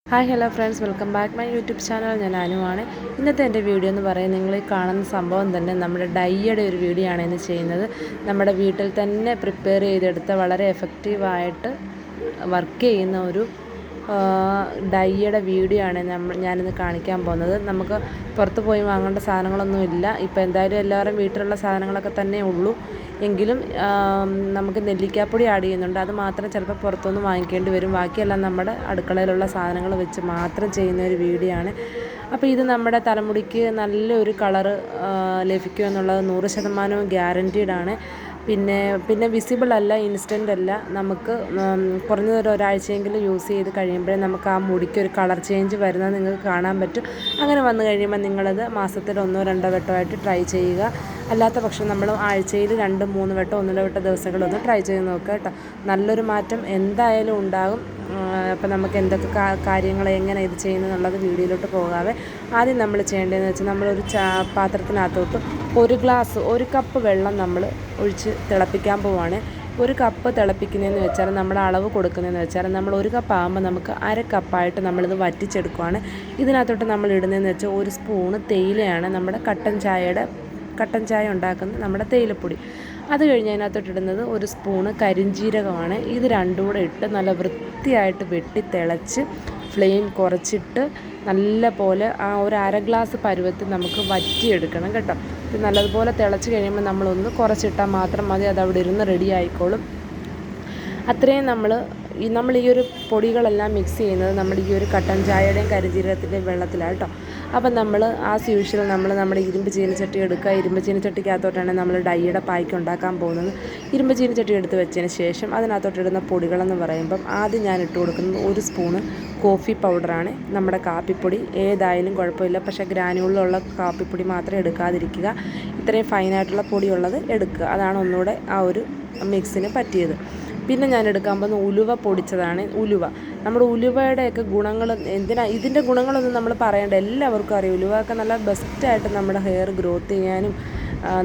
Hi hello friends, welcome back my YouTube channel. ഞാൻ അനുവാണ്. ഇന്നത്തെ എൻ്റെ വീഡിയോ എന്ന് പറയുന്നത്, നിങ്ങൾ ഈ കാണുന്ന സംഭവം തന്നെ നമ്മുടെ ഡൈയുടെ ഒരു വീഡിയോ ആണ് ഇന്ന് ചെയ്യുന്നത്. നമ്മുടെ വീട്ടിൽ തന്നെ പ്രിപ്പയർ ചെയ്തെടുത്ത വളരെ എഫക്റ്റീവായിട്ട് വർക്ക് ചെയ്യുന്ന ഒരു ഡൈയുടെ വീഡിയോ ആണ് ഞാനിന്ന് കാണിക്കാൻ പോകുന്നത്. നമുക്ക് പുറത്ത് പോയി വാങ്ങേണ്ട സാധനങ്ങളൊന്നും ഇല്ല. ഇപ്പോൾ എന്തായാലും എല്ലാവരും വീട്ടിലുള്ള സാധനങ്ങളൊക്കെ തന്നെ ഉള്ളൂ. എങ്കിലും നമുക്ക് നെല്ലിക്കാപ്പൊടി ആഡ് ചെയ്യുന്നുണ്ട്. അത് മാത്രം ചിലപ്പോൾ പുറത്തുനിന്ന് വാങ്ങിക്കേണ്ടി വരും. ബാക്കിയെല്ലാം നമ്മുടെ അടുക്കളയിലുള്ള സാധനങ്ങൾ വെച്ച് മാത്രം ചെയ്യുന്ന ഒരു വീഡിയോ ആണ്. അപ്പോൾ ഇത് നമ്മുടെ തലമുടിക്ക് നല്ലൊരു കളറ് ലഭിക്കുമെന്നുള്ളത് 100% ഗ്യാരൻറ്റീഡാണ്. പിന്നെ വിസിബിൾ അല്ല, ഇൻസ്റ്റൻ്റ് അല്ല. നമുക്ക് കുറഞ്ഞതൊരു ഒരാഴ്ചയെങ്കിലും യൂസ് ചെയ്ത് കഴിയുമ്പോഴേ നമുക്ക് ആ മുടിക്കൊരു കളർ ചേഞ്ച് വരുന്നത് നിങ്ങൾക്ക് കാണാൻ പറ്റും. അങ്ങനെ വന്നു കഴിയുമ്പോൾ നിങ്ങളത് മാസത്തിൽ 1-2 വട്ടമായിട്ട് ട്രൈ ചെയ്യുക. അല്ലാത്ത പക്ഷം നമ്മൾ ആഴ്ചയിൽ 2-3 വട്ടം 1 വട്ടം ദിവസങ്ങളൊന്ന് ട്രൈ ചെയ്ത് നോക്കുക കേട്ടോ. നല്ലൊരു മാറ്റം എന്തായാലും ഉണ്ടാകും. അപ്പോൾ നമുക്ക് എന്തൊക്കെ കാര്യങ്ങൾ എങ്ങനെ ഇത് ചെയ്യുന്നതെന്നുള്ളത് വീഡിയോയിലോട്ട് പോകാതെ ആദ്യം നമ്മൾ ചെയ്യേണ്ടതെന്ന് വെച്ചാൽ, നമ്മളൊരു പാത്രത്തിനകത്തോട്ട് ഒരു കപ്പ് വെള്ളം നമ്മൾ ഒഴിച്ച് തിളപ്പിക്കാൻ പോവുകയാണ്. ഒരു കപ്പ് തിളപ്പിക്കുന്നതെന്ന് വെച്ചാൽ, നമ്മുടെ അളവ് കൊടുക്കുന്നതെന്ന് വെച്ചാൽ, നമ്മൾ 1 കപ്പ് ആകുമ്പോൾ നമുക്ക് 1/2 കപ്പായിട്ട് നമ്മളിത് വറ്റിച്ചെടുക്കുകയാണ്. ഇതിനകത്തോട്ട് നമ്മൾ ഇടുന്നതെന്ന് വെച്ചാൽ 1 സ്പൂണ് തേയിലയാണ്. നമ്മുടെ കട്ടൻ ചായ ഉണ്ടാക്കുന്ന നമ്മുടെ തേയിലപ്പൊടി. അത് കഴിഞ്ഞ് അതിനകത്തോട്ട് ഇടുന്നത് 1 സ്പൂണ് കരിഞ്ജീരകമാണ്. ഇത് രണ്ടും കൂടെ ഇട്ട് നല്ല വൃത്തിയായിട്ട് വെട്ടി തിളച്ച് ഫ്ലെയിം കുറച്ചിട്ട് നല്ല പോലെ ആ ഒരു 1/2 ഗ്ലാസ് പരുവത്തിൽ നമുക്ക് വറ്റിയെടുക്കണം കേട്ടോ. ഇത് നല്ലതുപോലെ തിളച്ച് കഴിയുമ്പോൾ നമ്മളൊന്ന് കുറച്ചിട്ടാൽ മാത്രം മതി, അത് അവിടെ ഇരുന്ന് റെഡി ആയിക്കോളും. അത്രയും നമ്മൾ ഈ ഒരു പൊടികളെല്ലാം മിക്സ് ചെയ്യുന്നത് നമ്മുടെ ഈ ഒരു കട്ടൻ ചായയുടെയും കരിഞ്ജീരകത്തിൻ്റെയും വെള്ളത്തിലാണ് കേട്ടോ. അപ്പം നമ്മൾ ആസ് യൂഷ്വൽ നമ്മുടെ ഇരുമ്പ് ചീനച്ചട്ടി എടുക്കുക. ഇരുമ്പ് ചീനച്ചട്ടിക്കകത്തോട്ടാണ് നമ്മൾ ഡൈയുടെ പായ്ക്ക് ഉണ്ടാക്കാൻ പോകുന്നത്. ഇരുമ്പ് ചീനച്ചട്ടി എടുത്ത് വെച്ചതിന് ശേഷം അതിനകത്തോട്ട് ഇടുന്ന പൊടികളെന്ന് പറയുമ്പം, ആദ്യം ഞാൻ ഇട്ട് കൊടുക്കുന്നത് 1 സ്പൂണ് കോഫി പൗഡറാണ്. നമ്മുടെ കാപ്പിപ്പൊടി ഏതായാലും കുഴപ്പമില്ല, പക്ഷേ ഗ്രാനുകളിലുള്ള കാപ്പിപ്പൊടി മാത്രം എടുക്കാതിരിക്കുക. ഇത്രയും ഫൈനായിട്ടുള്ള പൊടിയുള്ളത് എടുക്കുക. അതാണ് ഒന്നുകൂടെ ആ ഒരു മിക്സിന് പറ്റിയത്. പിന്നെ ഞാൻ എടുക്കാൻ പോകുന്ന ഉലുവ പൊടിച്ചതാണ്. നമ്മുടെ ഉലുവയുടെയൊക്കെ ഗുണങ്ങൾ ഇതിൻ്റെ ഗുണങ്ങളൊന്നും നമ്മൾ പറയേണ്ട, എല്ലാവർക്കും അറിയാം. ഉലുവയൊക്കെ നല്ല ബെസ്റ്റായിട്ട് നമ്മുടെ ഹെയർ ഗ്രോത്ത് ചെയ്യാനും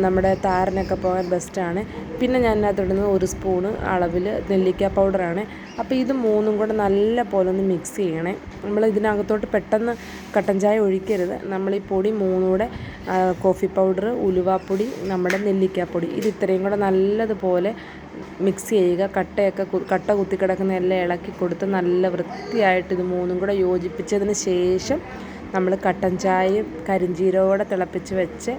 നമ്മുടെ താരനൊക്കെ പോകാൻ ബെസ്റ്റാണ്. പിന്നെ ഞാൻ അതിനകത്തിടുന്നത് 1 സ്പൂണ് അളവിൽ നെല്ലിക്ക പൗഡറാണ്. അപ്പോൾ ഇത് മൂന്നും കൂടെ നല്ല പോലെ ഒന്ന് മിക്സ് ചെയ്യണേ. നമ്മൾ ഇതിനകത്തോട്ട് പെട്ടെന്ന് കട്ടൻ ചായ ഒഴിക്കരുത്. നമ്മൾ ഈ പൊടി മൂന്നൂടെ, കോഫി പൗഡർ, ഉലുവാപ്പൊടി, നമ്മുടെ നെല്ലിക്കാപ്പൊടി, ഇത് ഇത്രയും കൂടെ നല്ലതുപോലെ മിക്സ് ചെയ്യുക. കട്ട കുത്തിക്കിടക്കുന്ന എല്ലാം ഇളക്കി കൊടുത്ത് നല്ല വൃത്തിയായിട്ട് ഇത് മൂന്നും കൂടെ യോജിപ്പിച്ചതിന് ശേഷം നമ്മൾ കട്ടൻ ചായയും കരിഞ്ജീരകത്തോടെ തിളപ്പിച്ച് വെച്ച്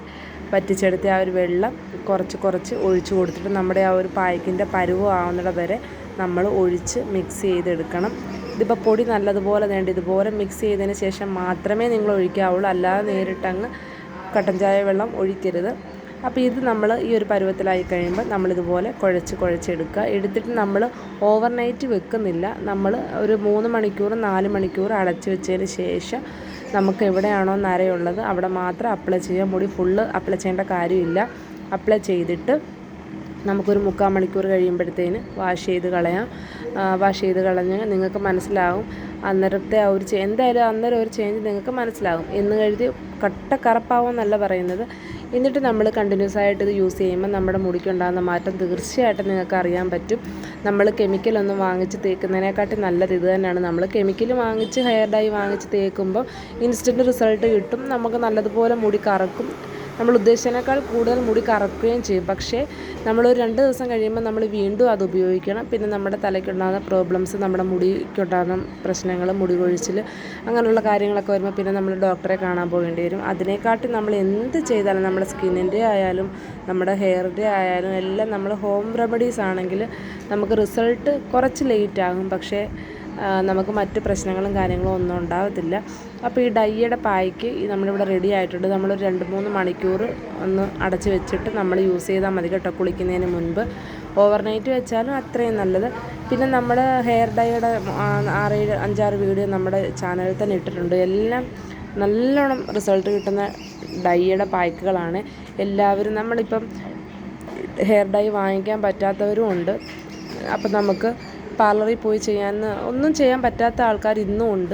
വറ്റിച്ചെടുത്ത ആ ഒരു വെള്ളം കുറച്ച് ഒഴിച്ച് കൊടുത്തിട്ട് നമ്മുടെ ആ ഒരു പായ്ക്കിൻ്റെ പരുവം ആവുന്നിടം വരെ നമ്മൾ ഒഴിച്ച് മിക്സ് ചെയ്തെടുക്കണം. ഇതിപ്പോൾ പൊടി നല്ലതുപോലെ ഇതുപോലെ മിക്സ് ചെയ്തതിന് ശേഷം മാത്രമേ നിങ്ങൾ ഒഴിക്കാവുള്ളൂ. അല്ലാതെ നേരിട്ടങ്ങ് കട്ടൻ ചായ വെള്ളം ഒഴിക്കരുത്. അപ്പോൾ ഇത് നമ്മൾ ഈ ഒരു പരുവത്തിലായി കഴിയുമ്പോൾ നമ്മളിതുപോലെ കുഴച്ചെടുക്കുക. എടുത്തിട്ട് നമ്മൾ ഓവർനൈറ്റ് വെക്കുന്നില്ല. നമ്മൾ ഒരു 3 മണിക്കൂർ 4 മണിക്കൂർ അടച്ചു വെച്ചതിന് ശേഷം നമുക്ക് എവിടെയാണോ നരയുള്ളത് അവിടെ മാത്രം അപ്ലൈ ചെയ്യുക. മുടി ഫുള്ള് അപ്ലൈ ചെയ്യേണ്ട കാര്യമില്ല. അപ്ലൈ ചെയ്തിട്ട് നമുക്കൊരു 3/4 മണിക്കൂർ കഴിയുമ്പോഴത്തേന് വാഷ് ചെയ്ത് കളഞ്ഞ് നിങ്ങൾക്ക് മനസ്സിലാകും അന്നേരത്തെ ആ ഒരു എന്തായാലും അന്നേരം ഒരു ചേഞ്ച് നിങ്ങൾക്ക് മനസ്സിലാകും. എന്ന് കരുതി കറപ്പാവുമെന്നല്ല പറയുന്നത്. എന്നിട്ട് നമ്മൾ കണ്ടിന്യൂസ് ആയിട്ട് ഇത് യൂസ് ചെയ്യുമ്പോൾ നമ്മുടെ മുടിക്കുണ്ടാകുന്ന മാറ്റം തീർച്ചയായിട്ടും നിങ്ങൾക്ക് അറിയാൻ പറ്റും. നമ്മൾ കെമിക്കലൊന്നും വാങ്ങിച്ച് തേക്കുന്നതിനെക്കാട്ടി നല്ലത് ഇത് തന്നെയാണ്. നമ്മൾ കെമിക്കൽ വാങ്ങിച്ച് ഹെയർ ഡൈ വാങ്ങിച്ച് തേക്കുമ്പോൾ ഇൻസ്റ്റൻറ്റ് റിസൾട്ട് കിട്ടും. നമുക്ക് നല്ലതുപോലെ മുടി കറക്കും. നമ്മൾ ഉദ്ദേശിച്ചതിനേക്കാൾ കൂടുതൽ മുടി കറക്കുകയും ചെയ്യും. പക്ഷേ നമ്മളൊരു 2 ദിവസം കഴിയുമ്പോൾ നമ്മൾ വീണ്ടും അത് ഉപയോഗിക്കണം. പിന്നെ നമ്മുടെ തലയ്ക്കുണ്ടാകുന്ന പ്രോബ്ലംസ്, നമ്മുടെ മുടിക്കുണ്ടാകുന്ന പ്രശ്നങ്ങൾ, മുടി കൊഴിച്ചിൽ, അങ്ങനെയുള്ള കാര്യങ്ങളൊക്കെ വരുമ്പോൾ പിന്നെ നമ്മൾ ഡോക്ടറെ കാണാൻ പോകേണ്ടി വരും. അതിനെക്കാട്ടി നമ്മൾ എന്ത് ചെയ്താലും, നമ്മുടെ സ്കിന്നിൻ്റെ ആയാലും നമ്മുടെ ഹെയറിൻ്റെ ആയാലും എല്ലാം നമ്മൾ ഹോം റെമഡീസ് ആണെങ്കിൽ നമുക്ക് റിസൾട്ട് കുറച്ച് ലേറ്റ് ആകും. പക്ഷേ നമുക്ക് മറ്റ് പ്രശ്നങ്ങളും കാര്യങ്ങളും ഒന്നും ഉണ്ടാകത്തില്ല. അപ്പോൾ ഈ ഡൈയുടെ പായ്ക്ക് നമ്മളിവിടെ റെഡി ആയിട്ടുണ്ട്. നമ്മളൊരു 2-3 മണിക്കൂർ ഒന്ന് അടച്ച് വെച്ചിട്ട് നമ്മൾ യൂസ് ചെയ്താൽ മതി കേട്ടോ, കുളിക്കുന്നതിന് മുൻപ്. ഓവർനൈറ്റ് വെച്ചാലും അത്രയും നല്ലത്. പിന്നെ നമ്മുടെ ഹെയർ ഡൈയുടെ 5-6 വീഡിയോ നമ്മുടെ ചാനലിൽ തന്നെ ഇട്ടിട്ടുണ്ട്. എല്ലാം നല്ലോണം റിസൾട്ട് കിട്ടുന്ന ഡൈയുടെ പായ്ക്കുകളാണ്. എല്ലാവരും, നമ്മളിപ്പം ഹെയർ ഡൈ വാങ്ങിക്കാൻ പറ്റാത്തവരും ഉണ്ട്. അപ്പം നമുക്ക് പാർലറിൽ പോയി ഒന്നും ചെയ്യാൻ പറ്റാത്ത ആൾക്കാർ ഇന്നും ഉണ്ട്.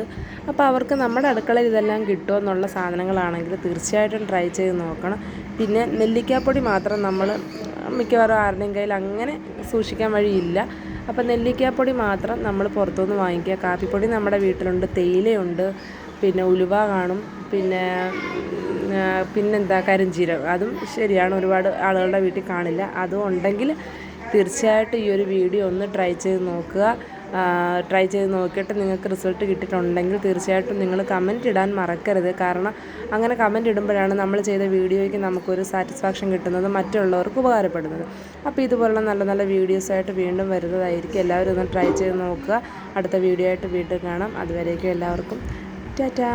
അപ്പോൾ അവർക്ക് നമ്മുടെ അടുക്കളയിൽ ഇതെല്ലാം കിട്ടുമെന്നുള്ള സാധനങ്ങളാണെങ്കിൽ തീർച്ചയായിട്ടും ട്രൈ ചെയ്ത് നോക്കണം. പിന്നെ നെല്ലിക്കാപ്പൊടി മാത്രം നമ്മൾ മിക്കവാറും ആരുടെയും കയ്യിൽ അങ്ങനെ സൂക്ഷിക്കാൻ വഴിയില്ല. അപ്പോൾ നെല്ലിക്കാപ്പൊടി മാത്രം നമ്മൾ പുറത്തുനിന്ന് വാങ്ങിക്കുക. കാപ്പിപ്പൊടി നമ്മുടെ വീട്ടിലുണ്ട്, തേയിലയുണ്ട്, പിന്നെ ഉലുവ കാണും, പിന്നെന്താ കരിഞ്ചീരകം, അതും ശരിയാണ് ഒരുപാട് ആളുകളുടെ വീട്ടിൽ കാണില്ല. അതും ഉണ്ടെങ്കിൽ തീർച്ചയായിട്ടും ഈ ഒരു വീഡിയോ ഒന്ന് ട്രൈ ചെയ്ത് നോക്കുക. ട്രൈ ചെയ്ത് നോക്കിയിട്ട് നിങ്ങൾക്ക് റിസൾട്ട് കിട്ടിയിട്ടുണ്ടെങ്കിൽ തീർച്ചയായിട്ടും നിങ്ങൾ കമൻറ്റ് ഇടാൻ മറക്കരുത്. കാരണം അങ്ങനെ കമൻറ്റ് ഇടുമ്പോഴാണ് നമ്മൾ ചെയ്ത വീഡിയോയ്ക്ക് നമുക്കൊരു സാറ്റിസ്ഫാക്ഷൻ കിട്ടുന്നത്, മറ്റുള്ളവർക്ക് ഉപകാരപ്പെടുന്നത്. അപ്പോൾ ഇതുപോലുള്ള നല്ല നല്ല വീഡിയോസായിട്ട് വീണ്ടും വരുന്നതായിരിക്കും. എല്ലാവരും ഒന്ന് ട്രൈ ചെയ്ത് നോക്കുക. അടുത്ത വീഡിയോ ആയിട്ട് വീണ്ടും കാണാം. അതുവരേക്കും എല്ലാവർക്കും ടാറ്റാ.